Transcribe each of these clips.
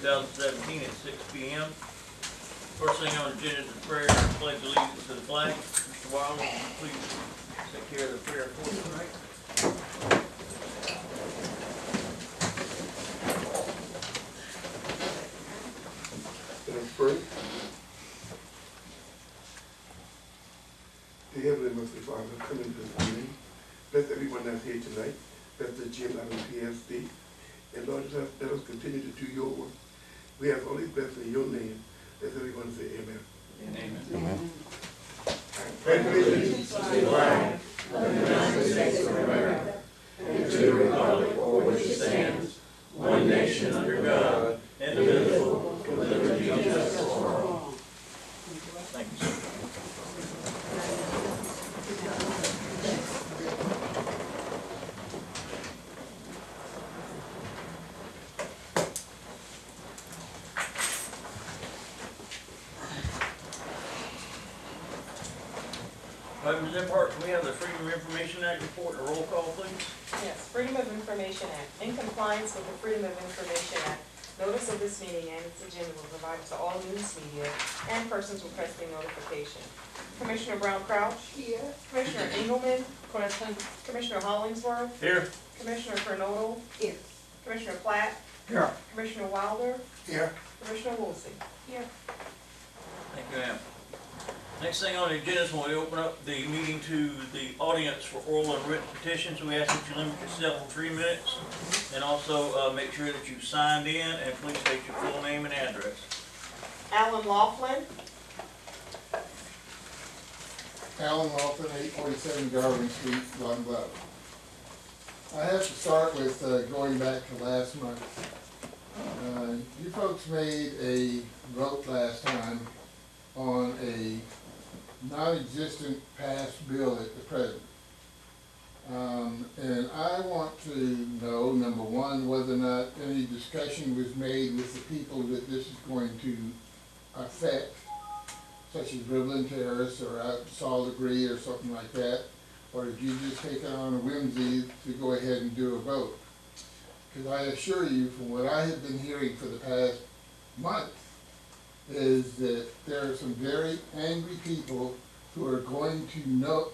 2017 at 6 p.m. First thing on the agenda is the prayer and pledge allegiance to the flag. Mr. Wilder, would you please take care of the prayer for us tonight? Let's pray. Dear Heavenly Merciful Father, come into this meeting. Bless everyone that's here tonight. Bless the gym out of PSD. And Lord, let us continue to do your work. We have only blessed in your name. Let everyone say amen. Amen. Amen. Pledge allegiance to the flag of the United States of America and to the republic for which it stands, one nation under God, indivisible, with liberty and justice for all. Thank you, sir. Representative Hart, can we have the Freedom of Information Act report and a roll call, please? Yes, Freedom of Information Act. In compliance with the Freedom of Information Act, notice of this meeting and its agenda were provided to all news media and persons requesting notification. Commissioner Brown Crouch. Here. Commissioner Engelmann. Present. Commissioner Hollingsworth. Here. Commissioner Fernodal. Here. Commissioner Platt. Here. Commissioner Wilder. Here. Commissioner Woolsey. Here. Thank you, ma'am. Next thing on the agenda is when we open up the meeting to the audience for oral and written petitions. We ask that you limit yourself to 3 minutes, and also make sure that you've signed in, and please state your full name and address. Alan Laughlin. Alan Walton, 847 Garvin Street, Long Bluff. I have to start with going back to last month. You folks made a vote last time on a non-existent passed bill at the present. And I want to know, number one, whether or not any discussion was made with the people that this is going to affect, such as Riverland Terrace or out Solid Degree or something like that, or did you just take it on a whimsy to go ahead and do a vote? Because I assure you, from what I have been hearing for the past month, is that there are some very angry people who are going to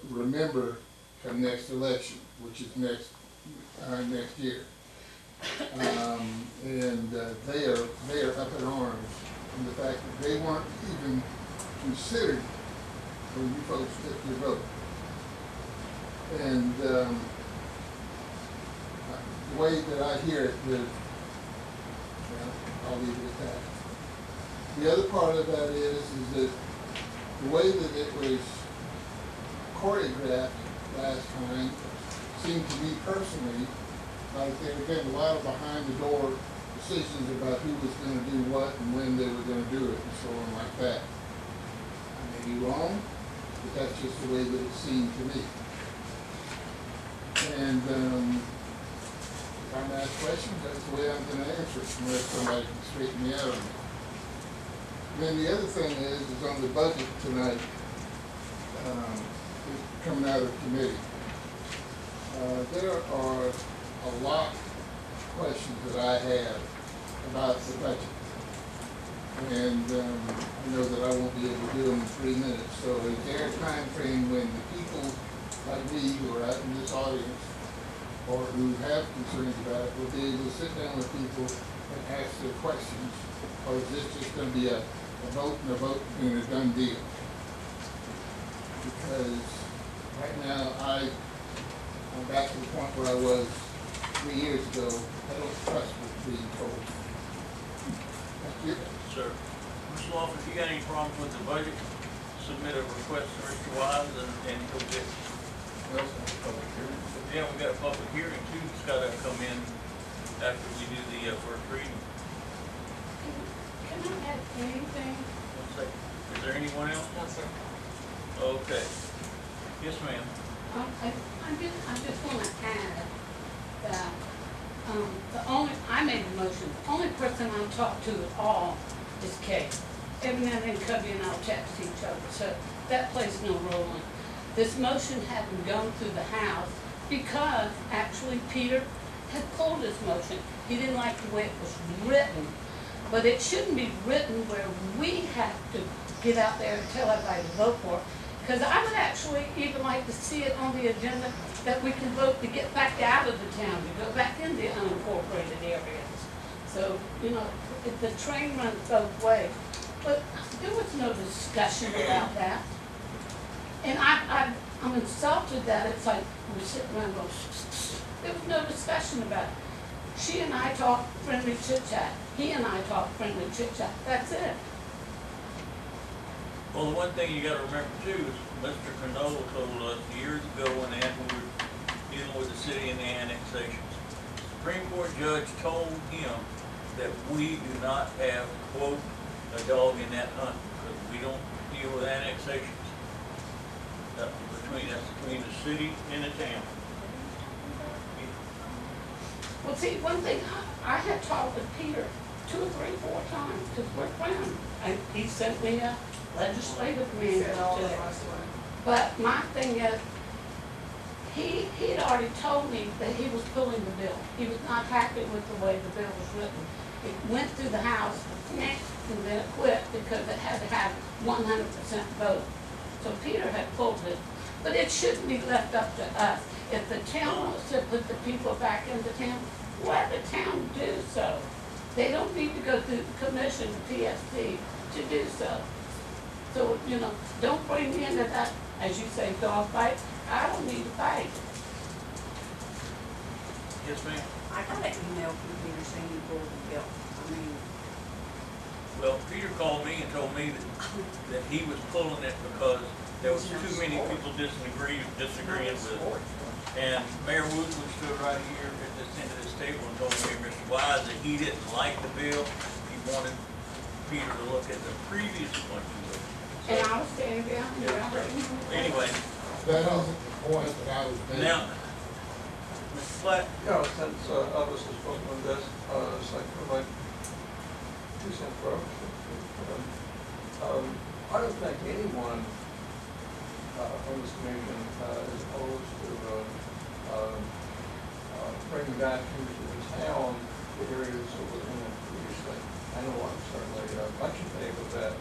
remember come next election, which is next year, and they are up in arms from the fact that they weren't even considered when you folks took your vote. And the way that I hear it, I'll leave it at that. The other part of that is that the way that it was choreographed last time seemed to me personally like there had been a lot of behind-the-door decisions about who was going to do what and when they were going to do it and so on like that. I may be wrong, but that's just the way that it seemed to me. And if I'm asked questions, that's the way I'm going to answer it unless somebody can straighten me out on it. Then the other thing is on the budget tonight, coming out of committee. There are a lot of questions that I have about the budget. And I know that I won't be able to do them in 3 minutes. So is there a time frame when the people like me who are out in this audience or who have concerns about it will be able to sit down with people and ask their questions? Or is this just going to be a vote and a vote and a done deal? Because right now I'm back to the point where I was 3 years ago. I don't trust what's being told. Thank you. Sir. Mr. Lawson, if you got any problems with the budget, submit a request to Mr. Wise and he'll get. Well, public hearing. Yeah, we got a public hearing too. It's got to come in after we do the first reading. Can I add anything? 1 second. Is there anyone else? No, sir. Okay. Yes, ma'am. I just want to add that I made the motion. The only person I talk to at all is Kay. Every now and then Cubby and I'll text each other, so that plays no role in it. This motion hadn't gone through the House because actually Peter had pulled his motion. He didn't like the way it was written. But it shouldn't be written where we have to get out there and tell everybody to vote for it. Because I would actually even like to see it on the agenda that we can vote to get back out of the town, to go back in the unincorporated areas. So, you know, if the train runs both ways. But there was no discussion about that. And I'm insulted that it's like we're sitting around going, there was no discussion about it. She and I talked friendly chit-chat. He and I talked friendly chit-chat. That's it. Well, the one thing you gotta remember too is Mr. Canola told us years ago when we were dealing with the city and the annexations. Supreme Court judge told him that we do not have, quote, a dog in that hunt, because we don't deal with annexations. That's between the city and the town. Well, see, one thing, I had talked with Peter 2 or 3, 4 times, because we're friends. And he sent me a legislative manual today. But my thing is, he'd already told me that he was pulling the bill. He was not happy with the way the bill was written. It went through the House, and then it quit because it had to have 100% vote. So Peter had pulled it. But it shouldn't be left up to us. If the town wants to put the people back into town, let the town do so. They don't need to go through the commission, the PSD, to do so. So, you know, don't bring me into that, as you say, dog fight. I don't need to fight. Yes, ma'am? I got an email from Peter saying he pulled the bill. I mean, Well, Peter called me and told me that he was pulling it because there was too many people disagreeing with it. And Mayor Woodward stood right here at this end of this table and told me, Mr. Wise, that he didn't like the bill. He wanted Peter to look at the previous one. And I was standing behind you. Anyway, That isn't the point that I was making. now, Mr. Flatt, Yeah, since others have spoken on this, it's like, like, 2 cents per hour. I don't think anyone on this commission is opposed to bringing back into the town the areas that were in it previously. I know I'm certainly much in favor of that,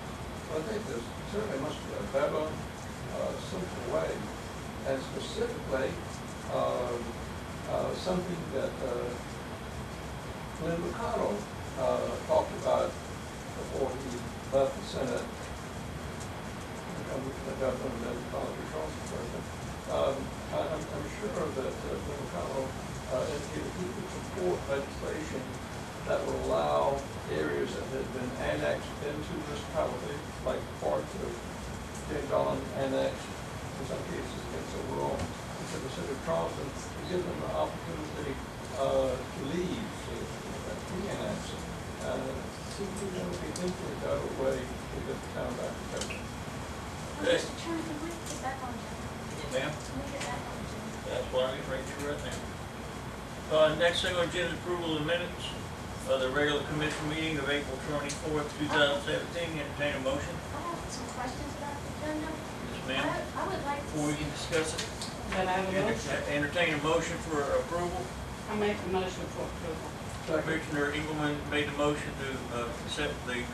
but I think there certainly must be a better, simple way, and specifically, something that Glenn McConnell talked about before he left the Senate, the governor and then Congress president. I'm sure that Glenn McConnell indicated he would support legislation that would allow areas that had been annexed into municipality, like parts of St. John annexed, in some cases against the law, into the city of Charleston, to give them the opportunity to leave, to re-annex it. Seems to be thinking about a way to get the town back together. Mr. Chairman, can we get that on agenda? ma'am, Can we get that on agenda? that's what I'm right here right now. Next thing on agenda is approval of minutes of the regular commission meeting of April 24th, 2017. Entertain a motion. I have some questions about the agenda. Yes, ma'am. I would like to Before we see, can discuss it, But I will, entertain a motion for approval. I make a motion for approval. Commissioner Engelmann made the motion to accept the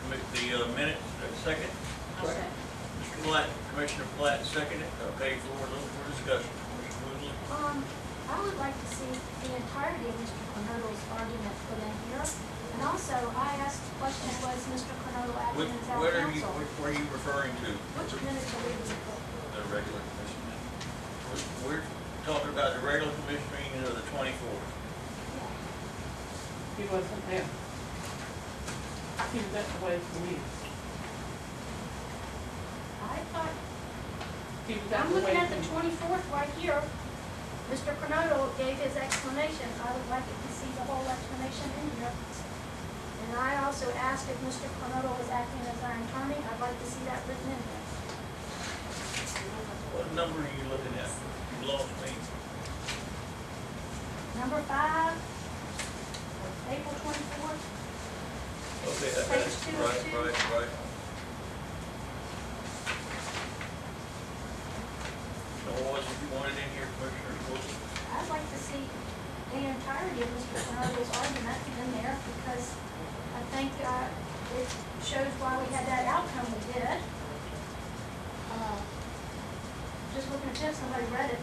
minutes. Second. I'll say, Mr. Flatt, Commissioner Flatt, seconded. Okay, floor is open for discussion. Mr. Woodley. I would like to see the entirety of Mr. Cornell's argument put in here. And also, I asked the question, was Mr. Cornell acting as our What are you, counsel? what are you referring to? Which minutes are we reading? The regular commission meeting. We're talking about the regular commission meeting of the 24th. He wasn't there. He was away from me. I thought, He was I'm looking away at the from me. 24th right here. Mr. Cornell gave his explanation. I would like to see the whole explanation in here. And I also asked if Mr. Cornell was acting as our attorney. I'd like to see that written in there. What number are you looking at? You lost me. Number 5, April 24th. Okay, Page 2 of right, 2. right. So what was it you wanted in here, Commissioner Woodley? I'd like to see the entirety of Mr. Cornell's argument in there because I think shows why we had that outcome we did. Just looking at this, somebody read it.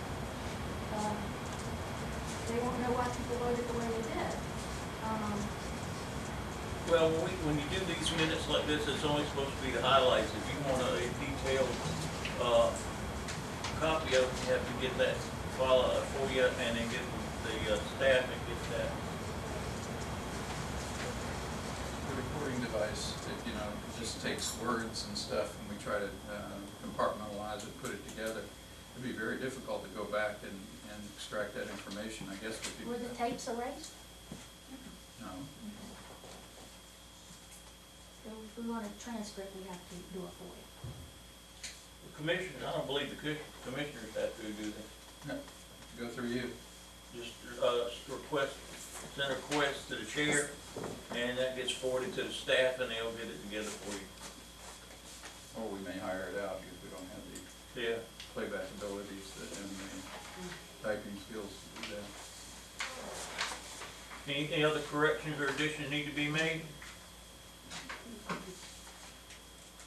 They won't know why people voted the way they did. Well, when you do these minutes like this, it's only supposed to be the highlights. If you want a detailed, copy of it, you have to get that file for you and then get the staff and get that. The recording device, just takes words and stuff, and we try to compartmentalize it, put it together. It'd be very difficult to go back and extract that information, I guess. Were the tapes erased? No. So if we want a transcript, we have to do it for you. The commissioners, I don't believe the commissioners have to do that. No. Go through you. Just, send a request to the chair, and that gets forwarded to the staff, and they'll get it together for you. Or we may hire it out because we don't have the Yeah. playback abilities and the typing skills to do that. Any other corrections or additions need to be made?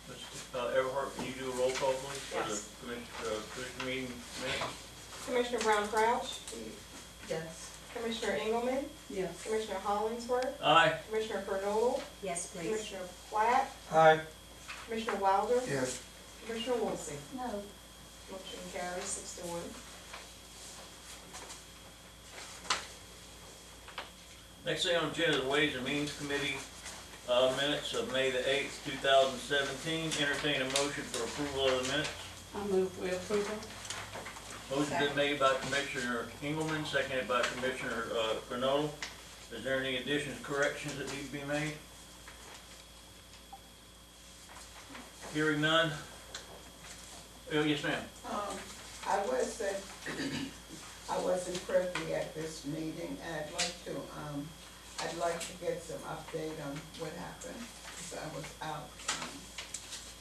Mr. Everhart, can you do a roll call, please? Yes. For the commission meeting minutes? Commissioner Brown Crouch, Yes. Commissioner Engelmann, Yes. Commissioner Hollingsworth, Aye. Commissioner Fernodle, Yes, please. Commissioner Platt, Aye. Commissioner Wilder, Yes. Commissioner Wilson. No. Motion carries 6-1. Next thing on the agenda is the Ways and Means Committee minutes of May the 8th, 2017. Entertain a motion for approval of the minutes. I move for approval. Motion been made by Commissioner Engelmann, seconded by Commissioner Fernodle. Is there any additions, corrections that need to be made? Hearing none. Oh, yes, ma'am. I wasn't privy at this meeting, and I'd like to get some update on what happened, because I was out,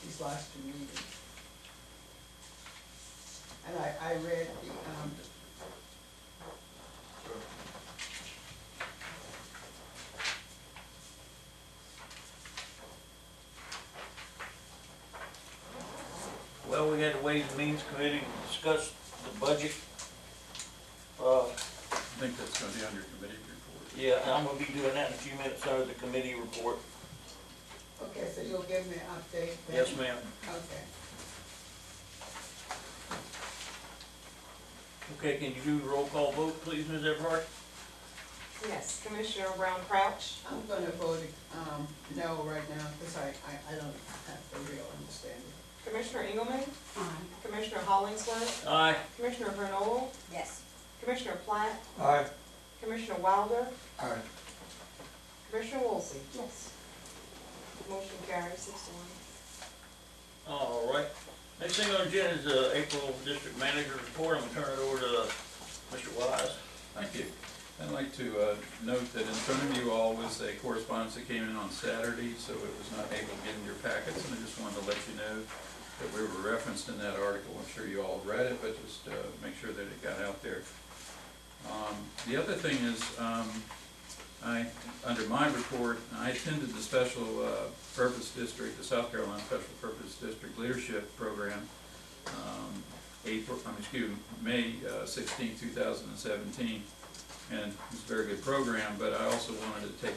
these last two meetings. And I read the, Well, we had the Ways and Means Committee discuss the budget. I think that's going to be under committee report. Yeah, and I'm gonna be doing that in a few minutes under the committee report. okay, so you'll give me an update then? Yes, ma'am. Okay. Okay, can you do the roll call vote, please, Ms. Everhart? Yes, Commissioner Brown Crouch, I'm gonna vote, no right now, because I don't have the real understanding. Commissioner Engelmann, Aye. Commissioner Hollingsworth, Aye. Commissioner Fernodle, Yes. Commissioner Platt, Aye. Commissioner Wilder, Aye. Commissioner Wilson. Yes. Motion carries 6-1. All right. Next thing on the agenda is April District Manager Report. I'm gonna turn it over to Mr. Wise. Thank you. I'd like to note that in front of you all was a correspondence that came in on Saturday, so it was not able to get in your packets, and I just wanted to let you know that we were referenced in that article. I'm sure you all read it, but just make sure that it got out there. The other thing is, under my report, I attended the Special Purpose District, the South Carolina Special Purpose District Leadership Program, May 16, 2017. And it's a very good program, but I also wanted to take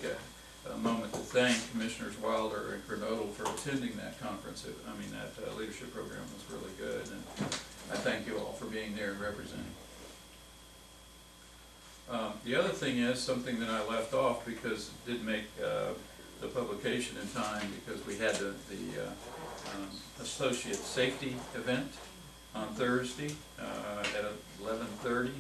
a moment to thank Commissioners Wilder and Fernodle for attending that conference. That leadership program was really good, and I thank you all for being there and representing. The other thing is something that I left off because it didn't make the publication in time, because we had the Associate Safety event on Thursday at 11:30.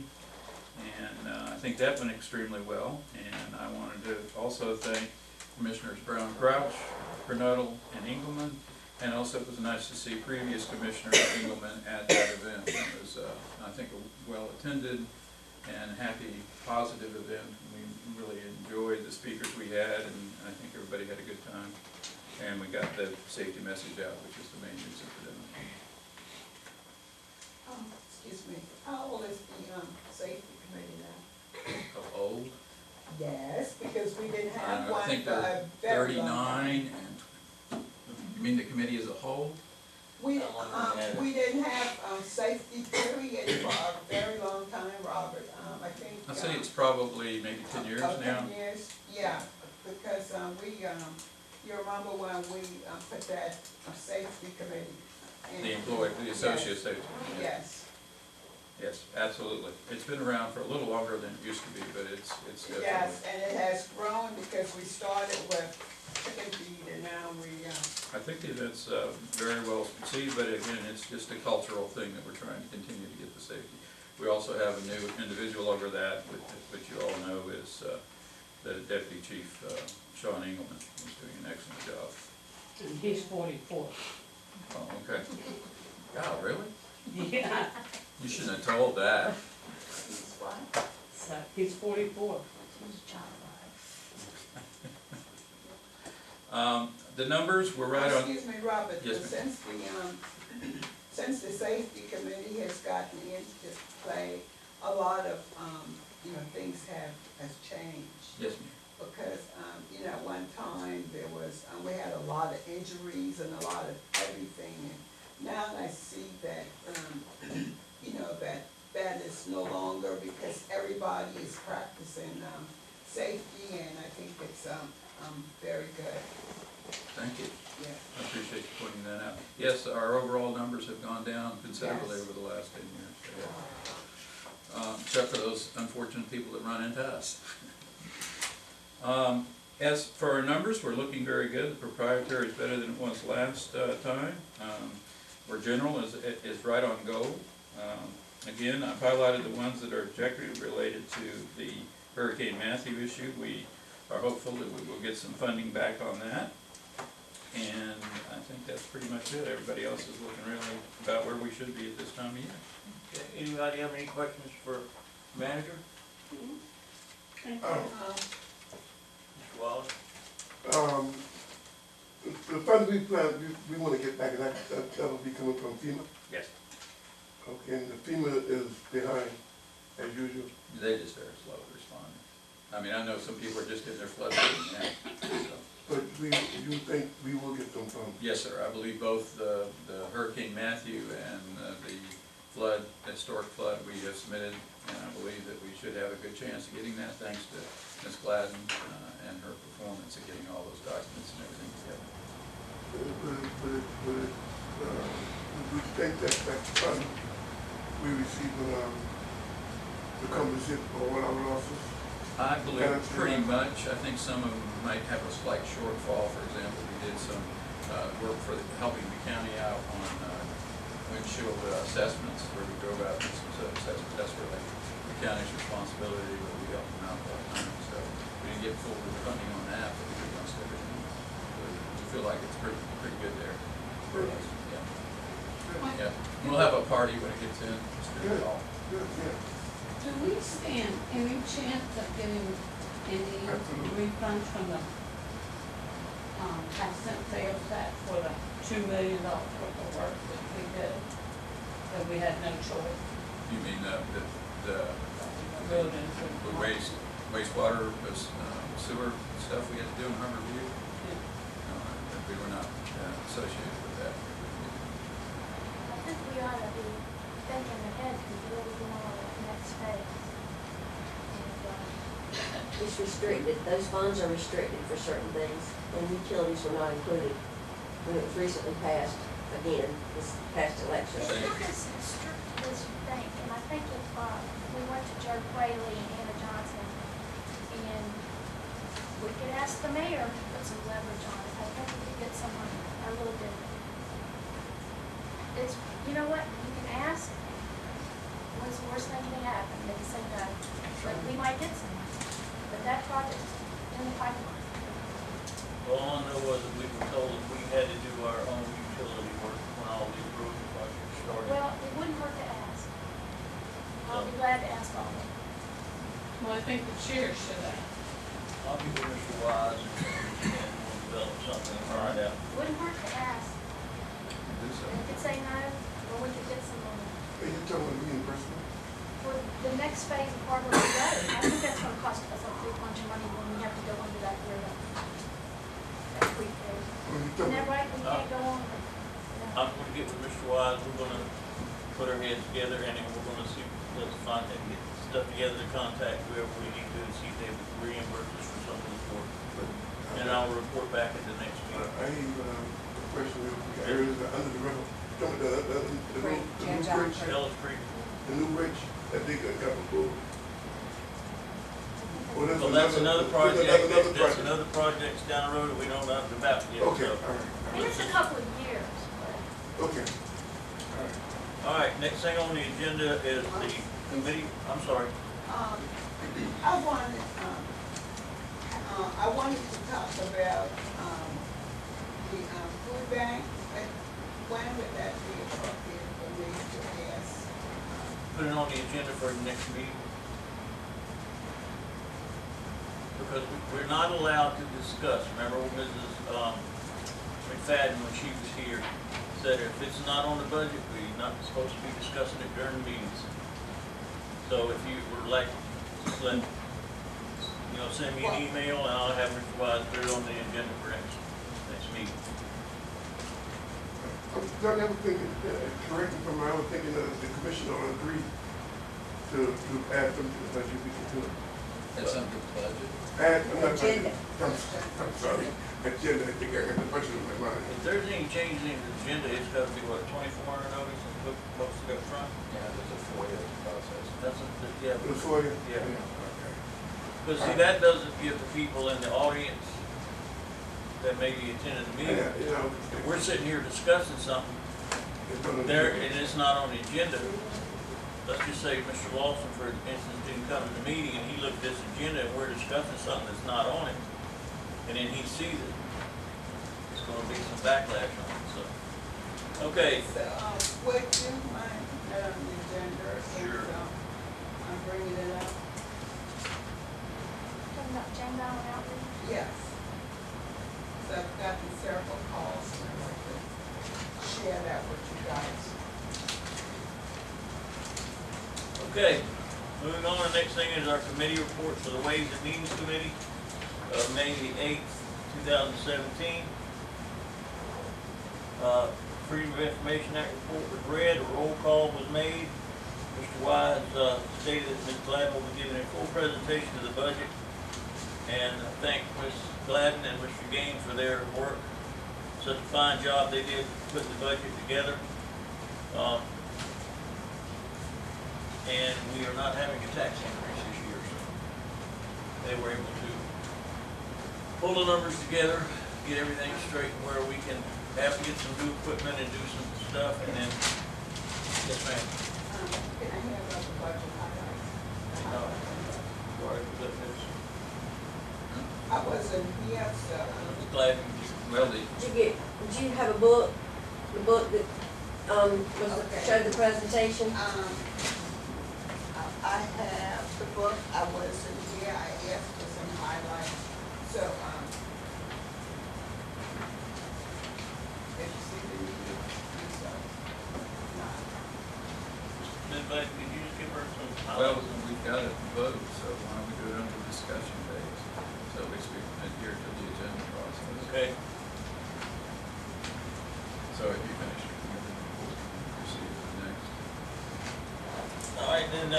And I think that went extremely well, and I wanted to also thank Commissioners Brown Crouch, Fernodle, and Engelmann, and also it was nice to see previous Commissioner Engelmann at that event. It was, I think, a well-attended and happy, positive event. We really enjoyed the speakers we had, and I think everybody had a good time, and we got the safety message out, which is the main reason for doing it. Excuse me, how old is the, safety committee now? How old? Yes, because we didn't have I one think for they're a very long 39 time. and You mean the committee as a whole? We, How long have we had it? we didn't have, safety period for a very long time, Robert, I think. I'd say it's probably maybe 10 years now. 10 years, yeah, because, you remember when we, put that, safety committee in? The employee, the associate safety. Yes, Yes, absolutely. It's been around for a little longer than it used to be, but it's definitely. yes, and it has grown because we started with chicken feed and now we, I think the event's very well conceived, but again, it's just a cultural thing that we're trying to continue to get the safety. We also have a new individual over that, which you all know is the Deputy Chief, Sean Engelman, who's doing an excellent job. And he's 44. Oh, okay. Wow, really? Yeah, You shouldn't have told that. so he's 44. The numbers, we're right on. excuse me, Robert, Yes, but since the safety committee has gotten into play, a lot of, things has changed. Yes, ma'am. Because, one time there was, we had a lot of injuries and a lot of everything. And now I see that, that is no longer because everybody is practicing, safety and I think it's, very good, Thank you. yeah. I appreciate you pointing that out. Yes, our overall numbers have gone down considerably Yes. over the last 10 years. Except for those unfortunate people that run into us. As for our numbers, we're looking very good. The proprietary is better than it was last time. Our general is right on goal. Again, I've highlighted the ones that are directly related to the Hurricane Matthew issue. We are hopeful that we will get some funding back on that. And I think that's pretty much it. Everybody else is looking really about where we should be at this time of year. Okay, anybody have any questions for manager? Thank you. Mr. Wallace? The funds we plan, we wanna get back, and that will be coming from FEMA. Yes. Okay, and the FEMA is behind, as usual. They just very slow responding. I mean, I know some people are just getting their flood rating now, so. But you think we will get some funds? Yes, sir. I believe both the Hurricane Matthew and the historic flood we have submitted, and I believe that we should have a good chance of getting that thanks to Ms. Gladden and her performance of getting all those documents and everything together. Would you think that fund we receive will compensate for all our losses? I believe pretty much. I think some of them might have a slight shortfall. For example, we did some work for helping the county out on windshield assessments, where we drove out and did some assessments. That's really the county's responsibility, but we helped them out a lot of times. So we didn't get full funding on that, but we did most everything. We feel like it's pretty good there. Yeah. Yeah. We'll have a party when it gets in. It's good. Good, yeah. Do we stand any chance of getting any refunds from the half cent sales tax for the $2 million worth of work that we did? That we had no choice. You mean the Buildings. wastewater, sewer stuff we had to do in Harbor View? Yeah. No, we were not associated with that. I think we ought to be thinking ahead because we're going on to the next phase. It's restricted, those funds are restricted for certain things, and utilities were not included when it was recently passed, again, this past election. It's not as strict as you think, and I think if, we went to Joe Quayle and Anna Johnson, and we could ask the mayor to put some leverage on it, I think we could get someone a little bit. It's, you know what, you can ask, what's the worst thing that happen, they can say no, but we might get someone, but that project's in the pipeline. All I know was that we were told that we had to do our own utility work when all these road projects started. Well, it wouldn't hurt to ask. I'll be glad to ask all of them. Well, I think the chair should have. I'll give it Mr. Wise and we'll develop something and find out. Wouldn't hurt to ask. Do so. They could say no, or we could get some money. Are you talking about reimbursement? For the next phase of Harbor Road, I think that's gonna cost us a big bunch of money when we have to go under that river. That creek road. Isn't that right? We can't go on. No. I'm gonna get with Mr. Wise, we're gonna put our heads together, and then we're gonna see, let's find and get stuff together to contact whoever we need to, and see if they would reimburse us for some of this work. And I'll report back at the next meeting. I have a question, areas under the river, the Creek, new James Allen bridge, Creek. Ellis Creek. the new bridge, that big couple pool. Well, that's another project, Another that's another project down the road that we don't know nothing about yet, Okay, so. all right, And it's a couple of years. okay, all right. All right, next thing on the agenda is the committee, I'm sorry. I wanted to talk about, the, food bank. When would that be appropriate for me to ask? Put it on the agenda for the next meeting. Because we're not allowed to discuss, remember when Mrs. McFadden, when she was here, said if it's not on the budget, we're not supposed to be discussing it during meetings. So if you would like, just let, send me an email and I'll have Mr. Wise put it on the agenda for next meeting. I was thinking, correct me if I'm wrong, I was thinking that the commissioner agreed to add them to the budget, we can do it. That's under the budget. Add, I'm not trying Agenda. to, I'm sorry, agenda, I think I got the budget in my mind. If there's any changes in the agenda, it's gotta be what, 24 hour notice and put posted up front? Yeah, there's a FOIA process. That's a, yeah. Before you? Yeah. Okay. Because see, that doesn't give the people in the audience that maybe attended the meeting, Yeah, if we're sitting here discussing something, it's gonna be- there, and it's not on the agenda, let's just say Mr. Lawson, for instance, didn't come to the meeting and he looked at this agenda and we're discussing something that's not on it, and then he sees it, it's gonna be some backlash on it, so. Okay, So, would you mind putting that on the agenda? Sure. I'm bringing it up. Talking about James Allen outreach. Yes. So I've gotten several calls and I'd like to share that with you guys. okay, moving on, the next thing is our committee report for the Ways and Means Committee of May the 8th, 2017. Freedom of Information Act report was read, a roll call was made. Mr. Wise stated that Ms. Gladden will be giving a full presentation of the budget. And I thank Ms. Gladden and Mr. Gaines for their work. Such a fine job they did putting the budget together. And we are not having a tax increase this year, so they were able to pull the numbers together, get everything straight where we can have to get some new equipment and do some stuff, and then, yes, ma'am. Can I have the budget highlights? Sorry, but there's, I wasn't here, so. I was glad Well, Did you have a book, the book that, Okay. showed the presentation? I have the book, I wasn't here, I asked for some highlights, so, if you see the meeting, so, no. Ms. Black, could you just give her some well, highlights? we've got it voted, so why don't we do it under discussion phase? So at least we can adhere to the agenda process. Okay, So if you finish your committee report, we can proceed to the next. all right, then,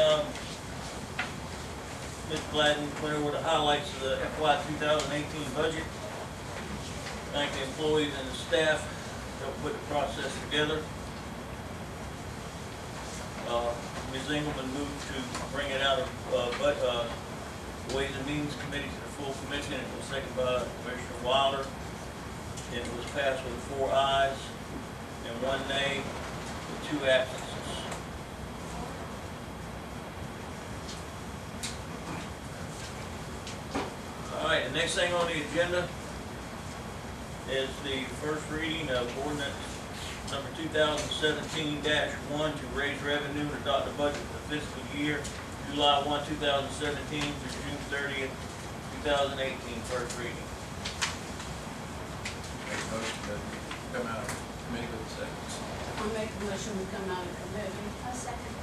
Ms. Gladden went over the highlights of the FY 2018 budget. Thank the employees and the staff that helped put the process together. Ms. Engelmann moved to bring it out of, the Ways and Means Committee to the full commission. It was seconded by Commissioner Wilder. It was passed with 4 ayes and 1 nay, with 2 absences. All right, the next thing on the agenda is the first reading of ordinance number 2017-1 to raise revenue and adopt the budget for the fiscal year July 1, 2017 through June 30th, 2018, first reading. Make a motion that we come out of committee with the seconds. I'll make a motion to come out of committee. A second.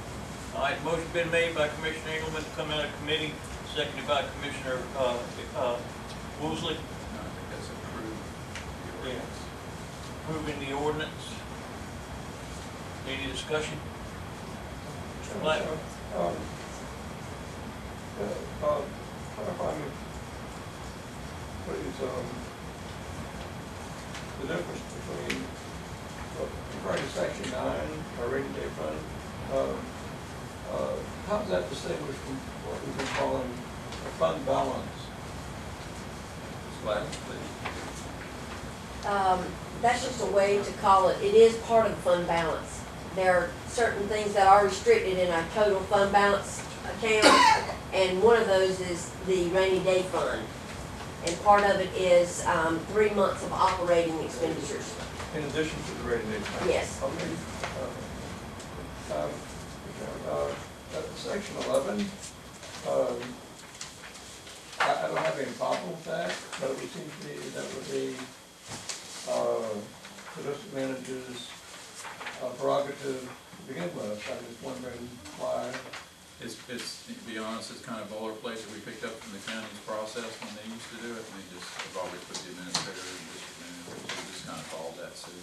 All right, motion been made by Commissioner Engelmann to come out of committee, seconded by Commissioner Woosley. No, I think that's approved. The ordinance. approving the ordinance. Any discussion? Mr. Black? Clarify me, please, the difference between, regarding section 9, our rainy day fund, how does that distinguish from what we've been calling a fund balance? Ms. Gladys, please. That's just a way to call it, it is part of the fund balance. There are certain things that are restricted in our total fund balance account, and one of those is the rainy day fund. And part of it is 3 months of operating expenditures. In addition to the rainy day fund? Yes. Okay. Section 11, I don't have any problem with that, but it would seem to me that would be the district manager's prerogative to begin with. I'm just wondering why. It's, to be honest, it's kind of boilerplate that we picked up from the county's process when they used to do it, and they just have always put the administrator and district manager, so we just kind of followed that suit.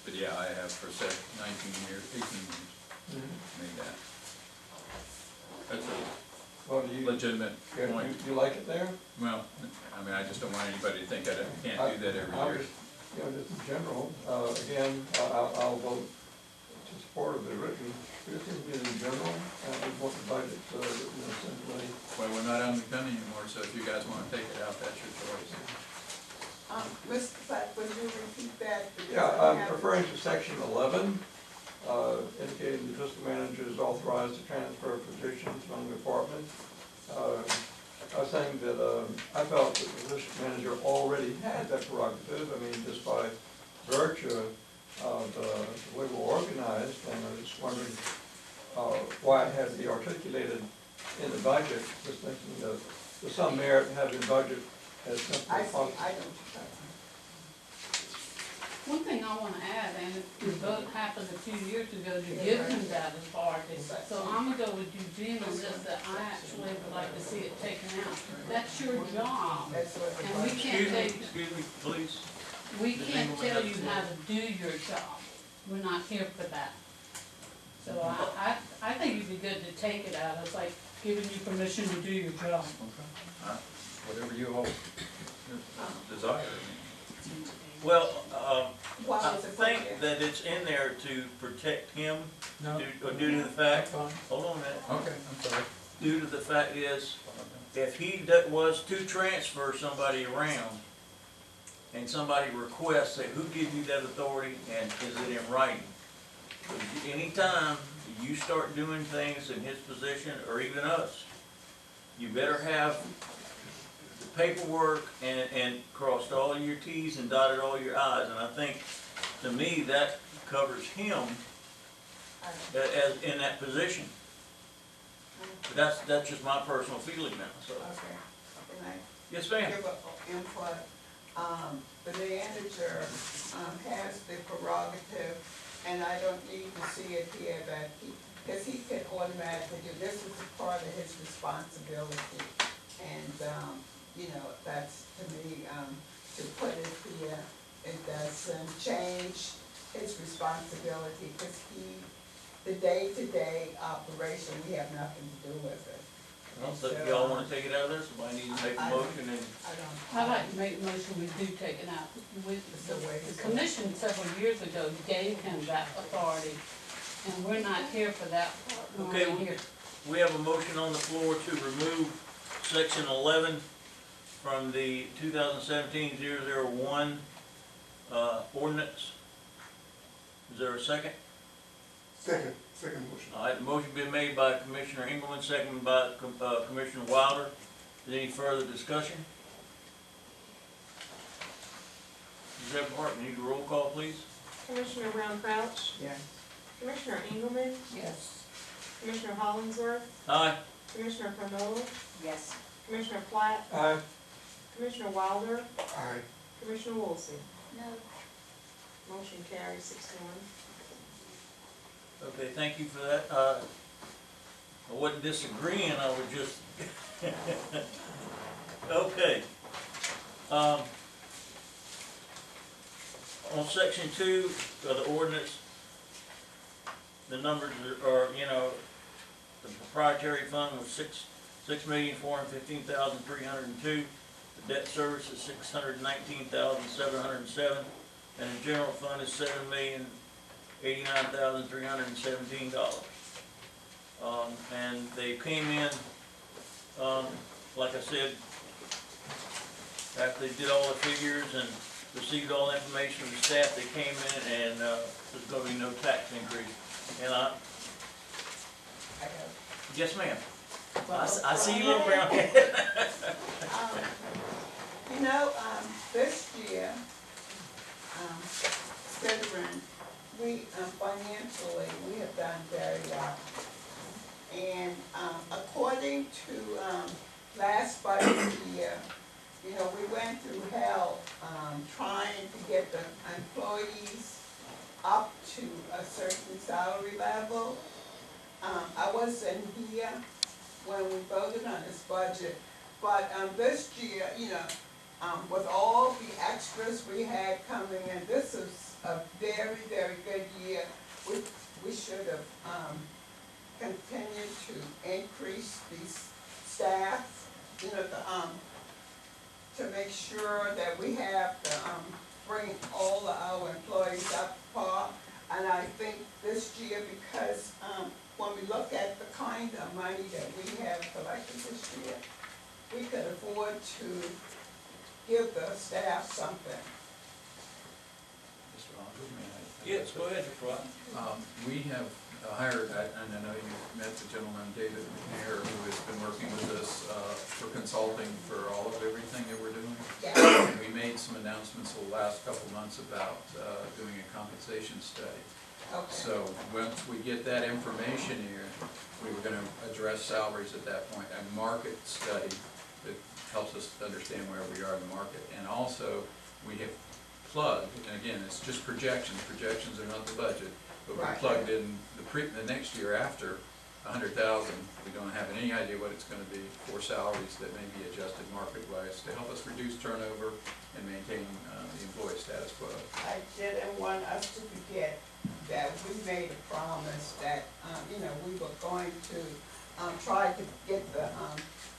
But yeah, I have for 19 years, 18 years, made that. That's a Well, do you, legitimate point. you like it there? Well, I mean, I just don't want anybody to think I can't do that every I'm year. just, just in general, again, I'll vote to support of the written, it seems to be in general, we want the budget, simply. Well, we're not on the county anymore, so if you guys want to take it out, that's your choice. Mr. Platt, would you repeat that? Because Yeah, I I'm have- referring to section 11, indicating the district manager is authorized to transfer positions among departments. I was saying that I felt that the district manager already had that prerogative. I mean, just by virtue of the way we're organized, and I was just wondering why it had to be articulated in the budget, just thinking that there's some merit in having the budget as simple I as see, possible. I don't. One thing I wanna add, and the vote happened a few years ago to give him that authority. So I'm gonna go with Eugene on this, that I actually would like to see it taken out. That's your job, That's what the and we budget- can't take, Excuse me, please. we can't tell you how to do your job. We're not here for that. So I think it'd be good to take it out. It's like giving you permission to do your job. Okay. Whatever you all desire. Well, Why I is it put think there? that it's in there to protect him No. due to the fact, hold on a minute. Okay, I'm sorry. Due to the fact is, if he was to transfer somebody around and somebody requests, say, who gives you that authority and is it in writing? Anytime you start doing things in his position or even us, you better have the paperwork and crossed all your Ts and dotted all your Is. And I think, to me, that covers him as in that position. But that's just my personal feeling now, so. Okay, can I Yes, ma'am. give a input? The manager, has the prerogative, and I don't need to see it here that because he can automatically do, this is a part of his responsibility. And, that's to me, to put it here, it doesn't change his responsibility, because the day-to-day operation, we have nothing to do with it. So if y'all wanna take it out of there, somebody needs to make a motion and. I I'd like to make a motion, we do take it out. The commission several years ago gave him that authority, and we're not here for that part. We're Okay, only here- we have a motion on the floor to remove section 11 from the 2017-001 ordinance. Is there a second? Second motion. All right, the motion been made by Commissioner Engelmann, seconded by Commissioner Wilder. Is there any further discussion? Ms. Everhart, need a roll call, please? Commissioner Brown Crouch, Yes. Commissioner Engelmann, Yes. Commissioner Hollingsworth, Aye. Commissioner Cronin, Yes. Commissioner Platt, Aye. Commissioner Wilder, Aye. Commissioner Wilson. No. Motion carries 6-1. Okay, thank you for that. I wasn't disagreeing, I was just, okay. On on section 2 of the ordinance, the numbers are, you know, the proprietary fund was $6,415,302. The debt service is $619,707, and the general fund is $7,089,317. And they came in, like I said, after they did all the figures and received all the information from the staff, they came in and there's going to be no tax increase. And yes, ma'am. I see you look around here. You know, this year, considering we, financially, we have done very well. And, according to, last budget year, you know, we went through hell, trying to get the employees up to a certain salary level. I wasn't here when we voted on this budget, but, this year, you know, with all the extras we had coming in, this is a very, very good year. We should have, continued to increase these staff, you know, to make sure that we have to, bring all of our employees up to par. And I think this year, because, when we look at the kind of money that we have collected this year, we could afford to give the staff something. Mr. Andre, may I? Yes, go ahead, Mr. Rock. We have hired, and I know you met the gentleman, David McNair, who has been working with us for consulting for all of everything that we're doing. Yeah. And we made some announcements the last couple months about doing a compensation study. Okay. So once we get that information here, we were gonna address salaries at that point, a market study that helps us understand where we are in the market. And also, we have plugged, and again, it's just projections are not the budget, but we Right. plugged in the next year after $100,000. We don't have any idea what it's gonna be for salaries that may be adjusted market-wise to help us reduce turnover and maintain the employee status quo. I didn't want us to forget that we made a promise that, you know, we were going to, try to get the,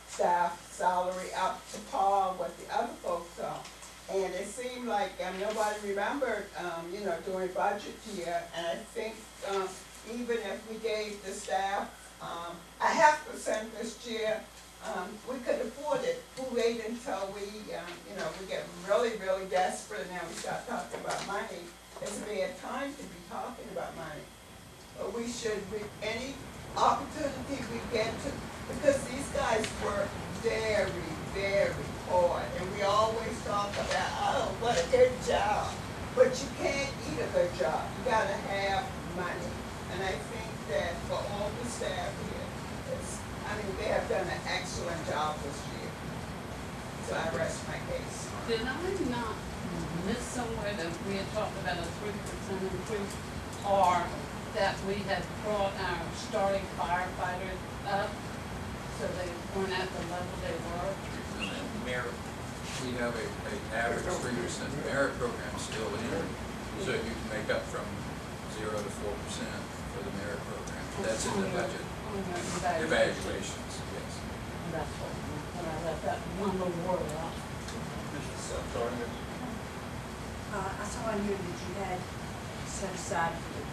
staff salary up to par with the other folks are. And it seemed like, nobody remembered, you know, during budget year, and I think, even if we gave the staff, 0.5% this year, we could afford it. We'll wait until we, you know, we get really, really desperate and then we start talking about money. It's a bad time to be talking about money. But we should, any opportunity we get to, because these guys work very, very hard. And we always talk about, oh, what a good job. But you can't eat a good job. You gotta have money. And I think that for all the staff here, they have done an excellent job this year. So I rest my case. Did I not miss somewhere that we had talked about a 3% increase, or that we had brought our starting firefighters up so they weren't at the level they were? Merit. We have a average 3% merit program still in, so you can make up from 0 to 4% for the merit program. That's in the budget. Evaluations, yes. That's what I left that one little word out. I saw in here that you had set aside for the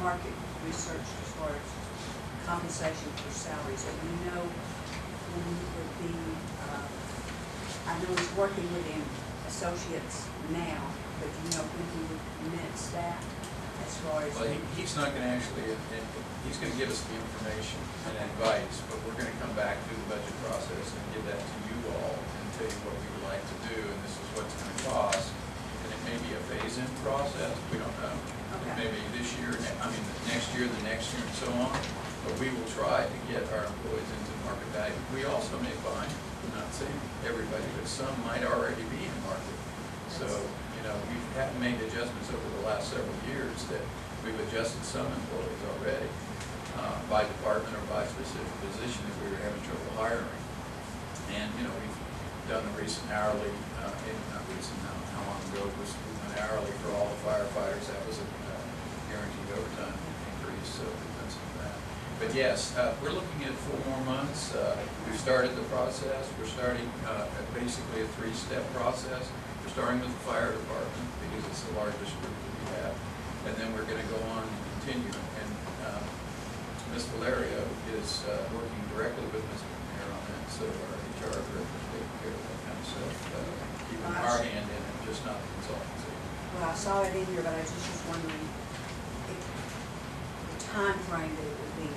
market research as far as compensation for salaries. And you know, when you would be, I know he's working with him associates now, but you know when he would meet staff as far as. Well, he's not gonna actually, he's gonna give us the information and advice, but we're gonna come back through the budget process and give that to you all and tell you what we would like to do, and this is what's gonna cost. And it may be a phase-in process, we don't know. It may be this year, next year, the next year, and so on. But we will try to get our employees into market value. We also may find, I'm not saying everybody, but some might already be in market. So, you know, we have made adjustments over the last several years that we've adjusted some employees already by department or by specific position if we were having trouble hiring. And, you know, we've done a recent hourly, not recent, how long ago was an hourly for all But yes, we're looking at 4 more months. We've started the process. We're starting basically a 3-step process. We're starting with the fire department because it's the largest group that we have. And then we're going to go on and continue. And Ms. Valerio is working directly with Mr. Mayor on that. So our HR director is taking care of that kind of stuff, keeping our hand in it, just not the consultancy. Well, I saw it in here, but I was just wondering if the time frame that it would be.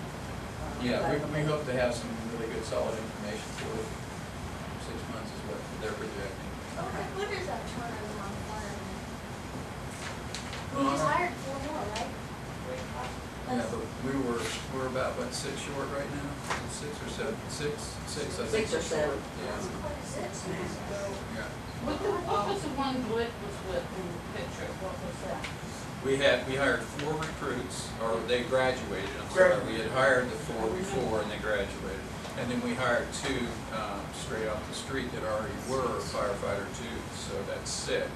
Yeah, we hope to have some really good, solid information for it. 6 months is what they're projecting. Okay. What is that turnover on firemen? We Well, just hired 4 more, right? Yeah, but we're about, what, 6 short right now? 6 or 7? 6, I think. 6 or 7. Yeah, 6 now. yeah. What was the one Glick was with in the picture? What was that? We hired 4 recruits, or they graduated, I'm sorry. We had hired the 4 before and they graduated. And then we hired 2 straight off the street that already were firefighter 2s, so that's 6.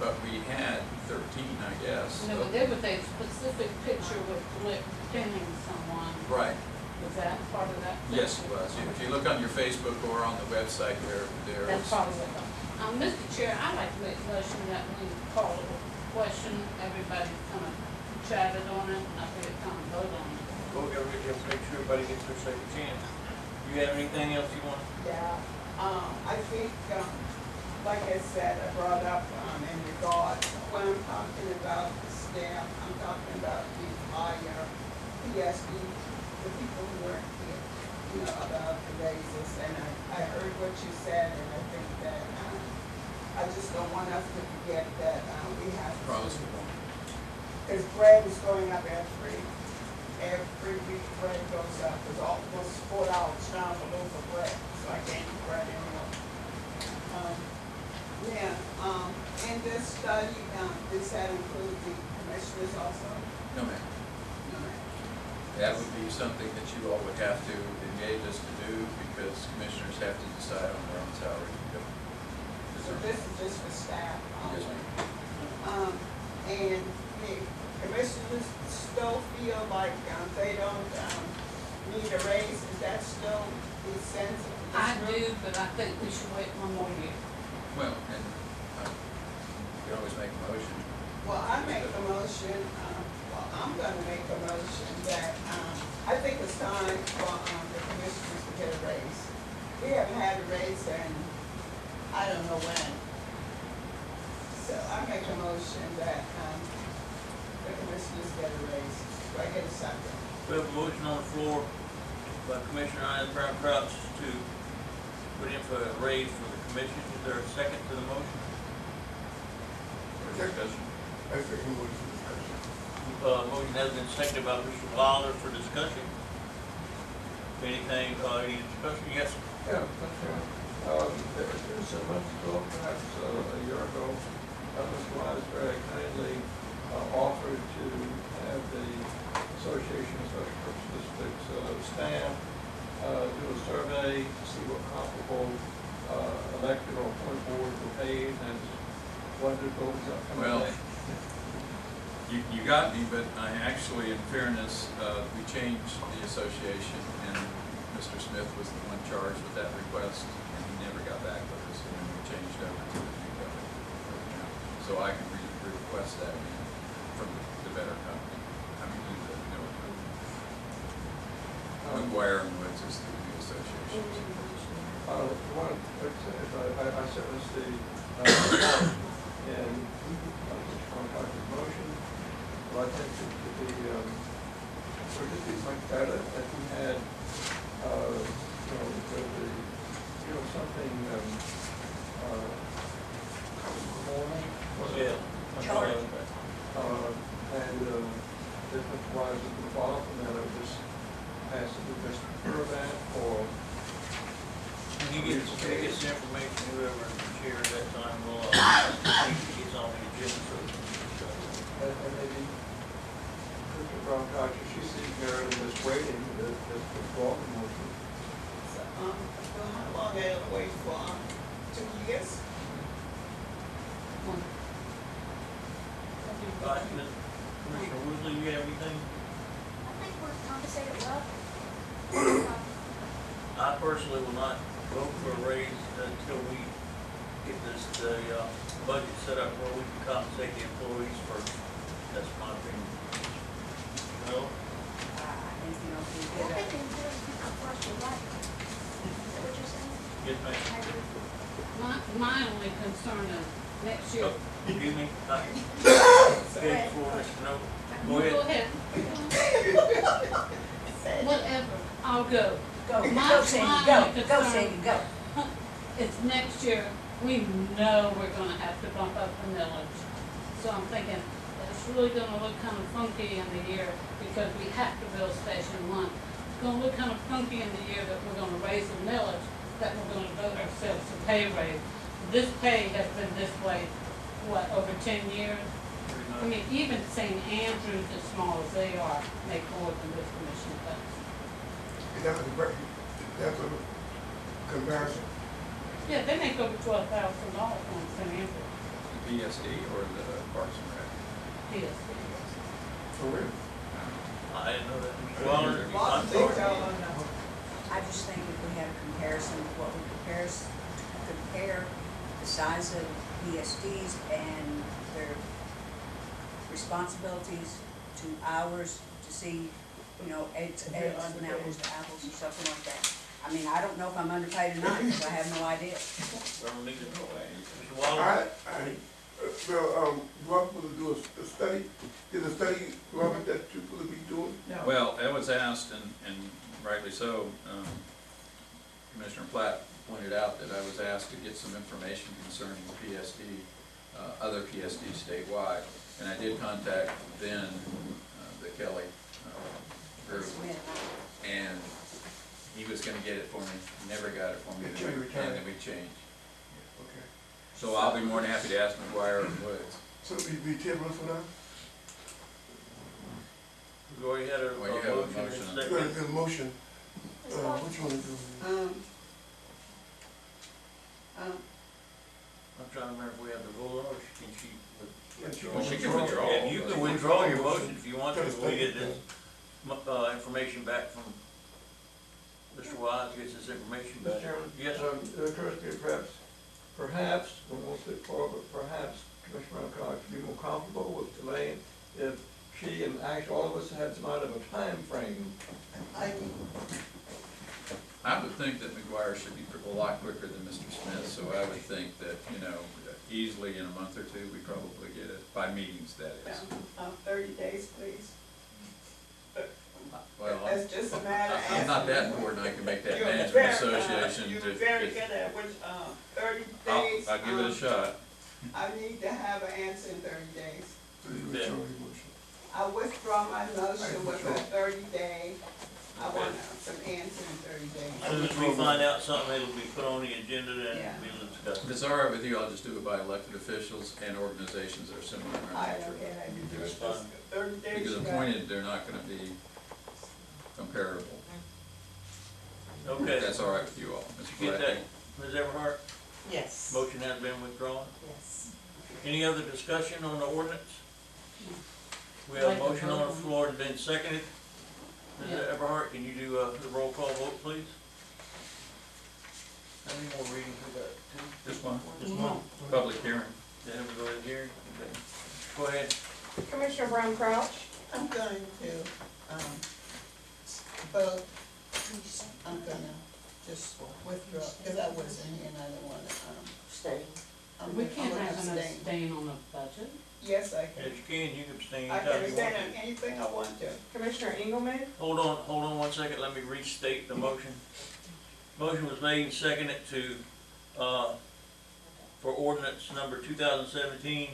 But we had 13, I guess. No, but there was a specific picture with Glick pinning someone. Right. Was that part of that? Yes, it was. If you look on your Facebook or on the website, there That's is. probably what. Mr. Chair, I'd like to make a motion that we call it a question, everybody kind of chatted on it, and I think kind of vote on it. Well, we gotta make sure everybody gets their second chance. You have anything else you want? Yeah, I think, like I said, I brought up, in regard, when I'm talking about the staff, I'm talking about the higher PSD, the people who work here, you know, about the raises, and I heard what you said, and I think that, I just don't want us to forget that, we have to. Promise we won't. Because bread is going up every week, bread goes up, it's almost $4 now for a loaf of bread, so I can't eat bread anymore. In this study, does that include the commissioners also? No, ma'am. No, ma'am. That would be something that you all would have to engage us to do because commissioners have to decide on their own salary. So this is just for staff Yes, only? ma'am. And the commissioners still feel like, they don't, need a raise, is that still the sense of this I group? do, but I think we should wait 1 more year. Well, and you can always make a motion. Well, I make a motion, I'm gonna make a motion that, I think it's time for, the commissioners to get a raise. We haven't had a raise in, I don't know when. So I make a motion that, the commissioners get a raise. Do I get a second? We have a motion on the floor by Commissioner Ian Brown Crouch to put in for a raise for the commission. Is there a second to the motion? Discussion. I second motion for discussion. Motion has been seconded by Mr. Wilder for discussion. Anything, any discussion? Yes, sir. Yeah, that's right. There's a month ago, perhaps a year ago, Mr. Wise very kindly offered to have the Association of Special Purpose Districts staff do a survey to see what comparable elected or appointed boards were paid, and wondered what was that coming Well, back. You got me, but I actually, in fairness, we changed the association and Mr. Smith was the one charged with that request and he never got back with us and then we changed over to the new company. So I can request that again from the better company. I mean, the newer company. McGuire and Woods is the new association. I certainly see, and contracted motion, but I think it would be, would it be much better if we had, something, morning? Yeah. Charge. And, if Mr. Wise is involved, then I would just ask that we just prefer that, or He gets the information, whoever is the chair at that time will, he gets on the agenda, so. and maybe Mr. Brown Cox, if she's sitting there and just waiting, just withdraw the motion. So, how long they wait for, 2 years? Commissioner Woodley, you have anything? I think we're compensated well. I personally will not vote for a raise until we get the budget set up where we can compensate the employees first. That's my opinion. No? I think, you know, if we I get think the employees people first are right. Is that what you're saying? Yes, ma'am. I agree. My only concern is next year. Oh, excuse me. Okay, for Mr. No. Go ahead. Whatever, I'll go. Go, My- go, Sandy, my go, only go, concern- Sandy, go. It's next year, we know we're gonna have to bump up the millage. So I'm thinking, it's really gonna look kind of funky in the year because we have to build Station 1. It's gonna look kind of funky in the year that we're gonna raise the millage, that we're gonna vote ourselves a pay raise. This pay has been this way, what, over 10 years? I mean, even St. Andrews, as small as they are, make more than this commission does. And that's a comparison. Yeah, they make over $12,000 on St. Andrews. The PSD or the Parks and Rec? Yes. For real? I didn't know that. Well, I'm Big sorry. on that. I just think if we had a comparison of what we compare the size of PSDs and their responsibilities to ours to see, you know, eggs and apples to apples or something like that. I mean, I don't know if I'm underpaid or not, because I have no idea. Well, neither do I. Mr. All Waller? right, well, Robert will do a study, did a study, Robert, that you will be doing? No. Well, it was asked, and rightly so, Commissioner Platt pointed out that I was asked to get some information concerning the PSD, other PSD statewide, and I did contact then the Kelly group, and he was gonna get it for me, he never got it for me, Until he retired. and then we changed. Okay. So I'll be more than happy to ask McGuire and Woods. So we table it for now? We already had a Well, you have a motion and motion. second. Good, good motion. What you wanna do? I'm trying to remember if we have the vote or can she? Well, she can withdraw. Yeah, you can withdraw your motion if you want to, we get this, information back from Mr. Wise, gets this information back. Mr. Chairman? Yes, It occurs to me perhaps, we won't sit forward, but perhaps Commissioner Brown could be more comfortable with delaying if she and actually all of us had some kind of a time frame. I would think that McGuire should be a lot quicker than Mr. Smith, so I would think that, easily in a month or two, we probably get it, by meetings, that is. 30 days, please. Well, That's just a matter of. I'm not that important, I can make that You're management very, association. You're to- very good at which, 30 days. I'll give it a shot. I need to have an answer in 30 days. So you withdraw your motion. I withdraw my motion with a 30-day, I want some answer in 30 days. as soon as we find out something, it'll be put on the agenda and Yeah. we'll discuss If it. it's all right with you, I'll just do it by elected officials and organizations that are similar in I our don't nature. care how you do That's it, fine. just 30 days. Because you got it. appointed, they're not gonna be comparable. Okay, If that's all right with you all. did Mr. you get Platt? that, Ms. Everhart? Yes. Motion has been withdrawn. Yes. Any other discussion on the ordinance? We have a Like to motion on vote the on it. floor, it's been seconded. Ms. Yeah. Everhart, can you do the roll call vote, please? How many more readings we got? Two? Just one, Just one? public hearing. Then we go ahead here. Okay. Go ahead. Commissioner Brown Crouch, I'm going to, vote, I'm gonna just withdraw, because I wasn't here and I didn't wanna, Stay. We can't I'm gonna have an abstain. abstain on the budget. Yes, I can. Yes, you can, you can abstain I can anytime you abstain want on to. anything I want to. Commissioner Engelmann, Hold on 1 second, let me restate the motion. Motion was made and seconded to, for ordinance number 2017-001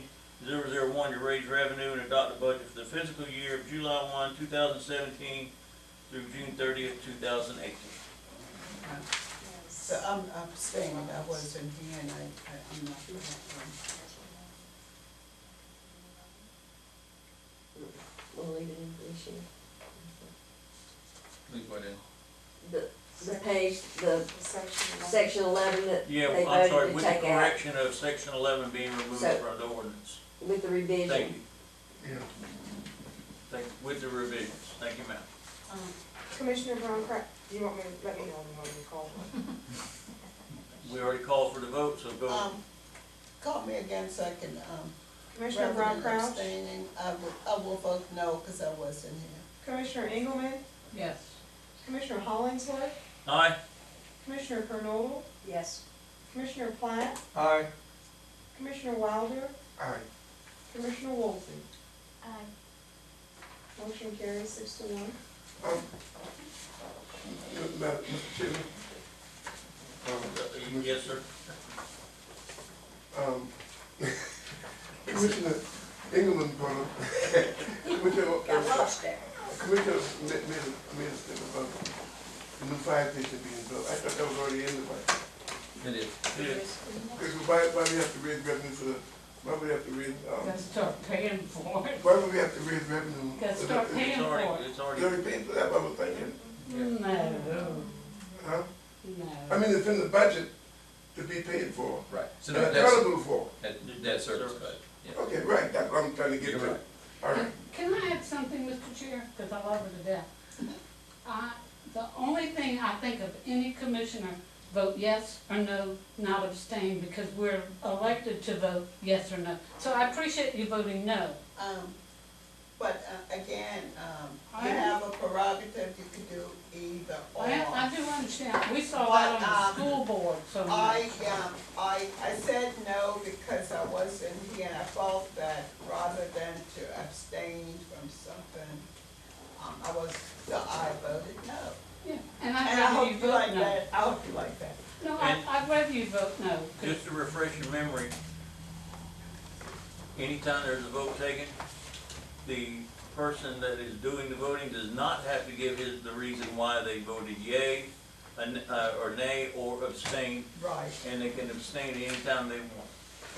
to raise revenue and adopt a budget for the fiscal year of July 1, 2017 through June 30th, 2018. So I'm abstaining, I wasn't here and I'm not. We'll leave it in for this year. Leave what in? The page, the section 11 that Yeah, they I'm sorry, voted to with the take out correction of section 11 being removed So- from the ordinance. with the revision. Thank you. Yeah. With the revisions. Thank you, ma'am. Commissioner Brown, do you want me to, let me know when you want me to call? We already called for the vote, so go. Call me again so I can, Commissioner rather Brown than Crouch, abstaining, I will vote no, because I wasn't here. Commissioner Engelmann, Yes. Commissioner Hollingsworth, Aye. Commissioner Kernodle, Yes. Commissioner Platt, Aye. Commissioner Wilder, Aye. Commissioner Woolsey. Aye. Motion carries 6-1. Mr. Chairman, Yes, sir. Commissioner Engelmann brought up, Got lost there. Commissioner made a statement about the new fire station being built. I thought that was already in the budget. It is. Because why we have to raise revenue for the, why we have to raise, Gotta start paying for it. why would we have to raise revenue? Gotta start paying It's for already, it. it's You already, already paid for that, I was thinking, No, huh? I no. mean, it's in the budget to be paid for, Right. So and that's, accountable for. that service budget, yeah. Okay, right, that's what I'm trying to get You're to. right. All right. Can I add something, Mr. Chair? Because I love it to death. The only thing I think of any commissioner, vote yes or no, not abstain, because we're elected to vote yes or no. So I appreciate you voting no. But again, I- you have a prerogative, you could do either or. I do understand. We saw But, that on the school board so much. I said no because I wasn't here, and I felt that rather than to abstain from something, I voted no. Yeah, and And I I'd rather hope you you vote like no. that, I hope you like that. No, And- I'd rather you vote no. 'Cause just to refresh your memory, anytime there's a vote taken, the person that is doing the voting does not have to give the reason why they voted yea, or nay, or abstain, Right. and they can abstain any time they want.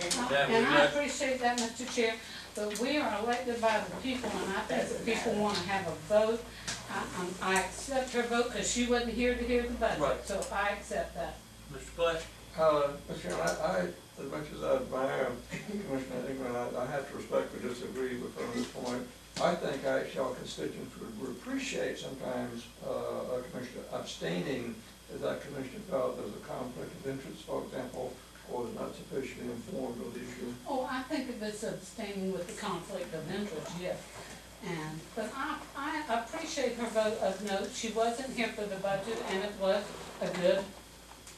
And That And was I not- appreciate that, Mr. Chair, but we are elected by the people, and I think the people want to have a vote. I accept her vote, because she wasn't here to hear the budget, Right. so I accept that. Mr. Platt? Mr. Chairman, as much as I admire Commissioner Ingram, I have to respectfully disagree with her on this point. I think actually our constituents would appreciate sometimes a commissioner abstaining if that commissioner felt there was a conflict of interest, for example, or was not sufficiently informed of the issue. Oh, I think if it's abstaining with the conflict of interest, yes. But I appreciate her vote of no. She wasn't here for the budget, and it was a good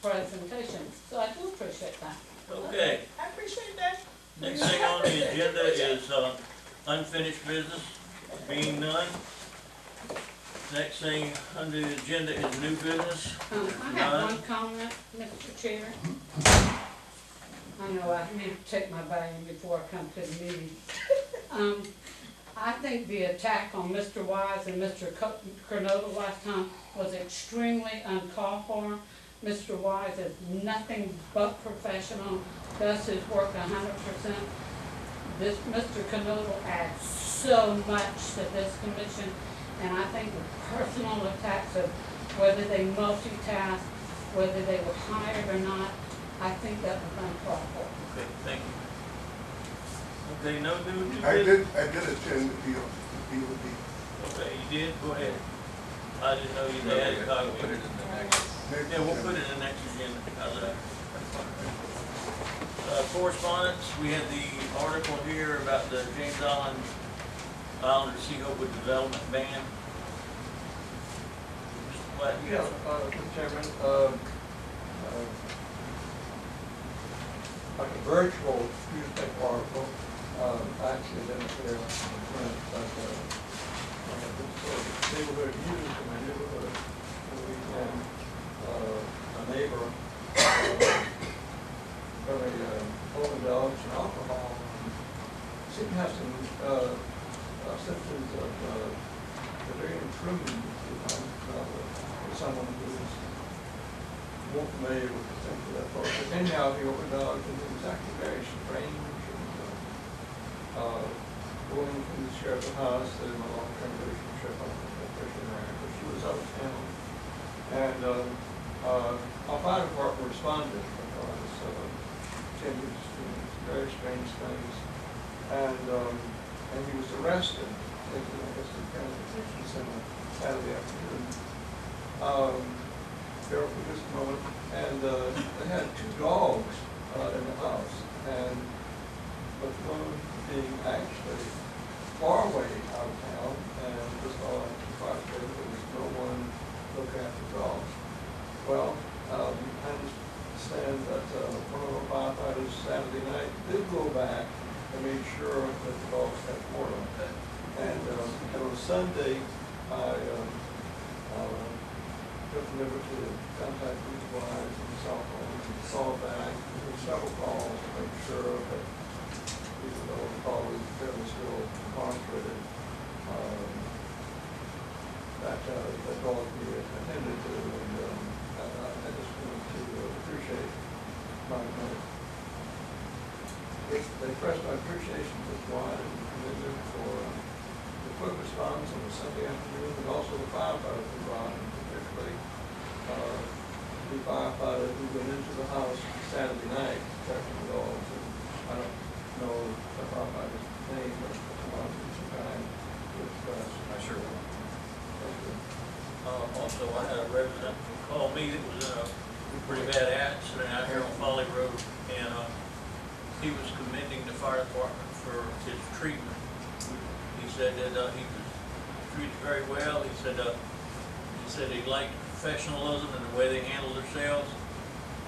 presentation, so I do appreciate that. Okay, I appreciate that. next thing on the agenda is unfinished business, being none. Next thing under the agenda is new business. I have one comment, Mr. Chair. I know I need to take my Valium before I come to the meeting. I think the attack on Mr. Wise and Mr. Kernodle last time was extremely uncalled for. Mr. Wise is nothing but professional, does his work 100%. This, Mr. Kernodle adds so much to this commission, and I think the personal attacks of whether they multitask, whether they were hired or not, I think that was uncalled for. Okay, thank you. Okay, no new I business? did attend the BOD. Okay, you did, go ahead. I didn't know you had a copy. We'll put it in the next. Yeah, we'll put it in the next agenda. How's that? Correspondence, we had the article here about the James Islander Seahope development ban. Mr. Platt, you Yeah, have Mr. Chairman, like a virtual newspaper article, actually didn't appear in print, but, this neighborhood news in my neighborhood, the weekend, a neighbor, really, overindulged in alcohol, seemed to have some, symptoms of, delirium tremens, with someone who's more familiar with the things of that part. But anyhow, he overdosed, and it was actually very strange, and, going from the sheriff's house, to my long-term relationship, but she was out of town. And, our fire department responded, because, Tim was doing very strange things. And, and he was arrested, taken, I guess, to the county detention center Saturday afternoon. Bear with me just a moment, and they had 2 dogs in the house, and but one being actually far away out of town, and just all I could find, there was no one look after dogs. Well, I understand that one of the firefighters Saturday night did go back and made sure that the dogs had water. And on Sunday, I took the liberty to contact these wives and cell phones and saw back. There were several calls to make sure that even though the call was fairly still incarcerated, that dog be attended to. And I just wanted to appreciate my they expressed my appreciation to the wife and commitment for the quick response on the Sunday afternoon, and also the firefighters who brought, and particularly the firefighter who went into the house Saturday night protecting the dogs. And I don't know the firefighter's name, but someone some kind with I sure will. Also, I had a resident call me that was in a pretty bad accident out here on Folly Road, and he was commending the fire department for his treatment. He said that he was treated very well. He said he liked professionalism and the way they handled themselves,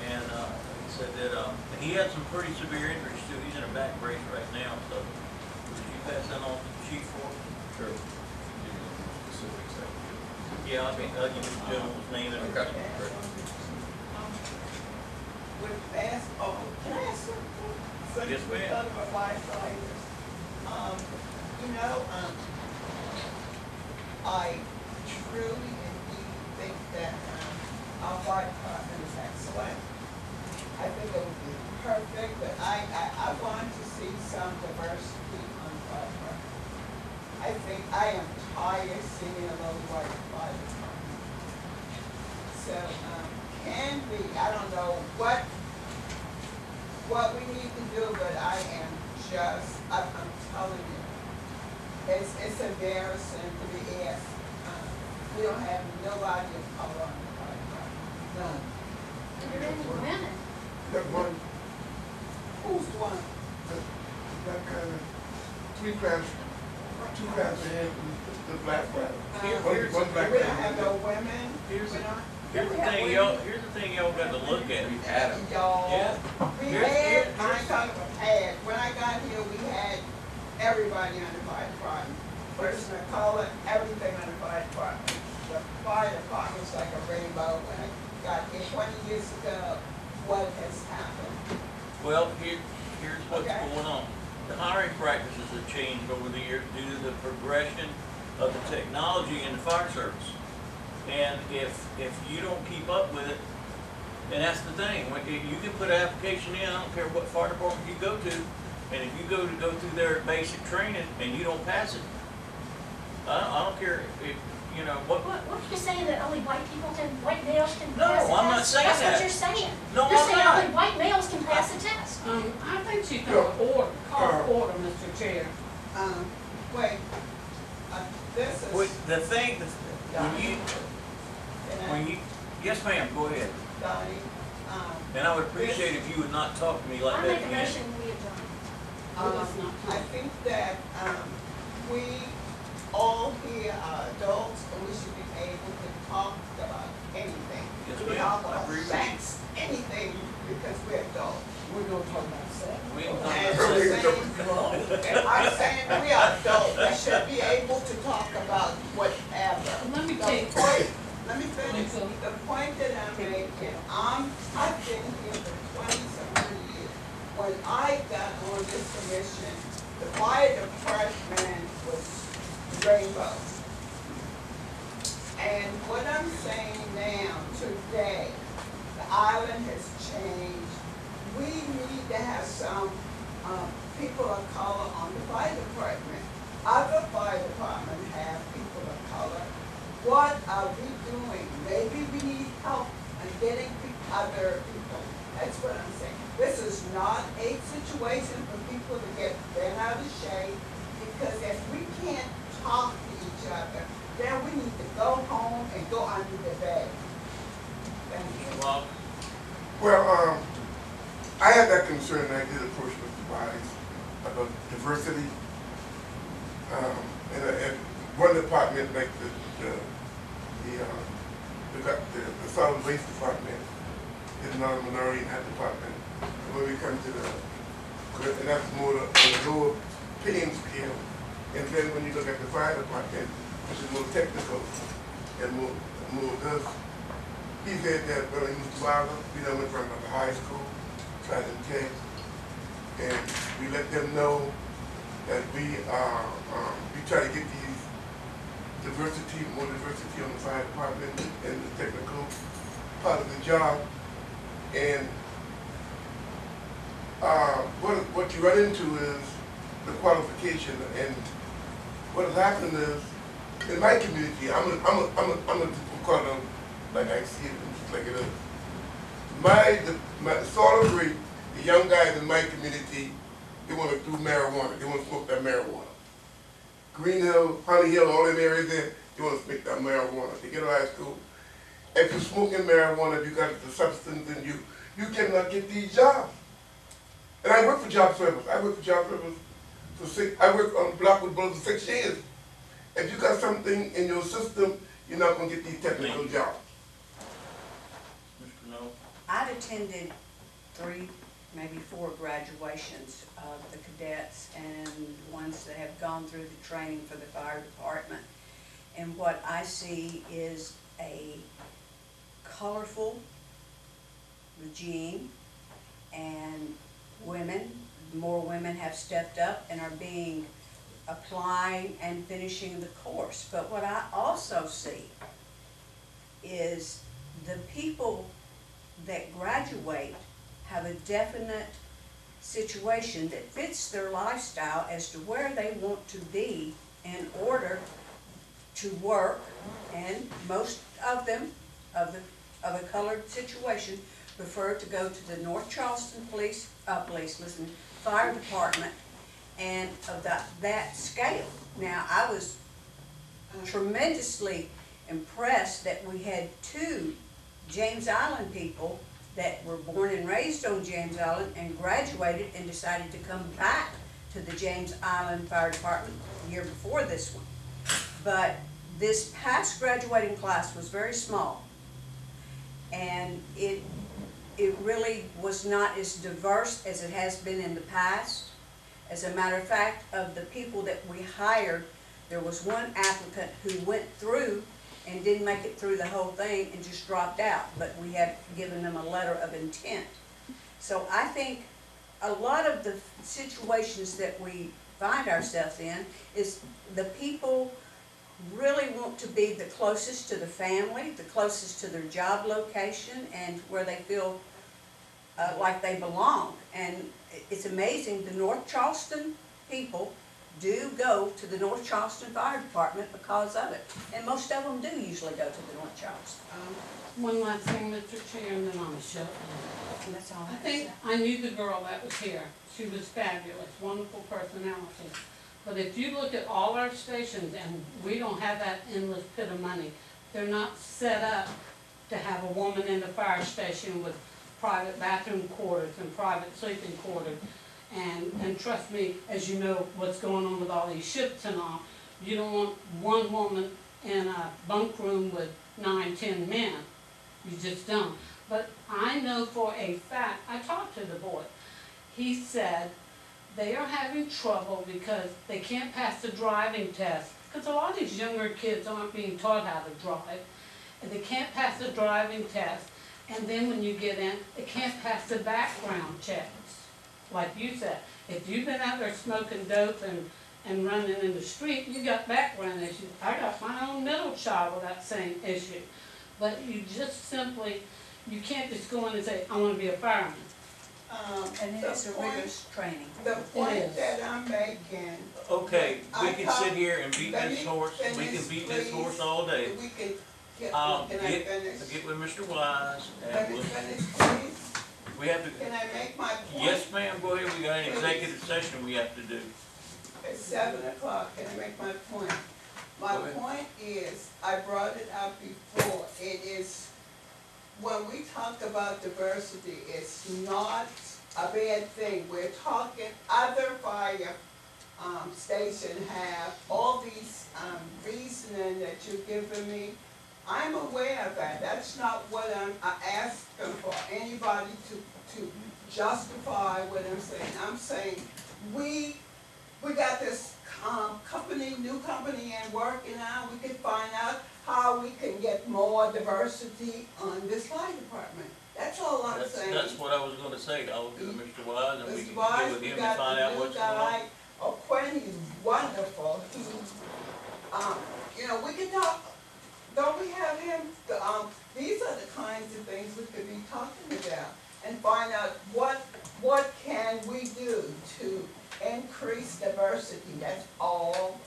and he said that and he had some pretty severe injuries too. He's in a back brace right now. So, would you pass that on to the chief for us? Sure. Specifics. Yeah, I'll give you the gentleman's name and Okay. With basketball, can I ask something? Yes, ma'am. None of my firefighters. I truly indeed think that our fire department is excellent. I think it would be perfect, but I want to see some diversity on the fire department. I think I am tired seeing a little white fire department. So, can be, I don't know what we need to do, but I am just, I'm telling you, it's embarrassing to be asked. We don't have nobody of color on the fire department, none. Are there any women? That one, Who's one? that kind of 2 classes ahead, the black one. One black We don't have man. no women. Here's We the- don't- Here's the we have thing, women. here's the thing y'all got to look at. We've had them. Y'all, Yeah. we Here's- had, here's- I'm talking about had, when I got here, we had everybody on the fire department. Person of color, everything on the fire department. The fire department was like a rainbow when I got here 20 years ago. What has happened? Well, here's what's Okay. going on. The hiring practices have changed over the years due to the progression of the technology in the fire service. And if you don't keep up with it, and that's the thing, you can put an application in, I don't care what fire department you go to, and if you go through their basic training and you don't pass it, I don't care if, you know, what. What are you saying, that only white males can No, pass the test? I'm not saying That's that. what you're saying. No, You're I'm saying not. only white males can pass the test. I think she can call order, Mr. Chair. Wait, this is. The thing, when you, yes ma'am, go ahead. Donnie, And I would appreciate if you would not talk to me like I that make a again. motion, we adjourn. I think that, we all here are adults, and we should be able to talk about anything. Yes, We ma'am. talk I about agree with you. sex, anything, because we're adults. We're gonna talk about sex. We ain't And talking I'm about saying, I'm saying we are adults, we should be able to talk about whatever. Let me The take, point, let me finish, Okay. the point that I'm making, I've been here for 20-something years. When I got on this commission, the fire department was rainbow. And what I'm saying now, today, the island has changed. We need to have some, people of color on the fire department. Other fire departments have people of color. What are we doing? Maybe we need help in getting other people. That's what I'm saying. This is not a situation for people to get bent out of shape because Well, I had that concern, I did approach Mr. Wise about diversity. And one department, like the solid waste department, is not a minority in that department. When we come to and that's more on the lower paying scale. And then when you look at the fire department, which is more technical and more does, he said that, well, he was Wilder, we done went from the high school, tried to tech, and we let them know that we try to get these more diversity on the fire department and the technical part of the job. And what you run into is the qualification, and what has happened is, in my community, I'm a call them like I see it, just like it is. My sort of rate, the young guys in my community, they want to do marijuana. They want to smoke that marijuana. Green Hill, Honey Hill, all them areas there, they want to smoke that marijuana. They get out of high school. If you're smoking marijuana, if you got the substance in you, you cannot get these jobs. And I work for job service. I worked on the block with brothers for 6 years. If you got something in your system, you're not going to get these technical jobs. Mr. Noel? I've attended 3, maybe 4 graduations of the cadets and ones that have gone through the training for the fire department. And what I see is a colorful regime, and more women have stepped up and are applying and finishing the course. But what I also see is the people that graduate have a definite situation that fits their lifestyle as to where they want to be in order to work, and most of them, of a colored situation, prefer to go to the North Charleston Fire Department, and of that scale. Now, I was tremendously impressed that we had 2 James Island people that were born and raised on James Island and graduated and decided to come back to the James Island Fire Department the year before this one. But this past graduating class was very small, and it really was not as diverse as it has been in the past. As a matter of fact, of the people that we hired, there was one applicant who went through and didn't make it through the whole thing and just dropped out, but we had given them a letter of intent. So I think a lot of the situations that we find ourselves in is the people really want to be the closest to the family, the closest to their job location, and where they feel like they belong. And it's amazing, the North Charleston people do go to the North Charleston Fire Department because of it. And most of them do usually go to the North Charleston. One last thing, Mr. Chair, and then I'll shut up. And that's all I think I knew the girl that was here. She was fabulous, wonderful personality. But if you look at all our stations, and we don't have that endless pit of money, they're not set up to have a woman in the fire station with private bathroom quarters and private sleeping quarters. And trust me, as you know what's going on with all these ships and all, you don't want one woman in a bunk room with 9, 10 men. You just don't. But I know for a fact, I talked to the boy. He said they are having trouble because they can't pass the driving test. Because a lot of these younger kids aren't being taught how to drive. And they can't pass the driving test. And then when you get in, they can't pass the background checks. Like you said, if you've been out there smoking dope and running in the street, you got background issues. I got my own middle child with that same issue. But you just simply, you can't just go in and say, I want to be a fireman. And it is a rigorous training. The point that I'm making. Okay, we can sit here and beat this horse, we can beat this horse all day. We can, can I'll I finish? get with Mr. Wise, Let and me we'll, finish, please. we have to, Can I make my point? yes ma'am, go ahead, we got an executive session we have to do. It's 7 o'clock, can I make my point? My Go ahead. point is, I brought it up before, it is when we talk about diversity, it's not a bad thing. We're talking other fire station have all these reasoning that you're giving me. I'm aware of that. That's not what I'm asking for anybody to justify what I'm saying. I'm saying we got this new company and working out. We can find out how we can get more diversity on this fire department. That's all I'm saying. That's what I was gonna say. I'll go to Mr. Wise and we Mr. can Wise, get with we him and got find the out new what's going on. guy. Quinn, he's wonderful. You know, we can talk, don't we have him, these are the kinds of things we could be talking about and find out what can we do to increase diversity. That's all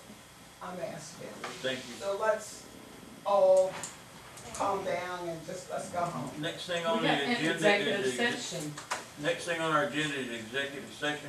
I'm asking. Thank you. So let's all calm down and just, let's go home. Next thing We on got the an agenda executive is, session. next thing on our agenda is executive session.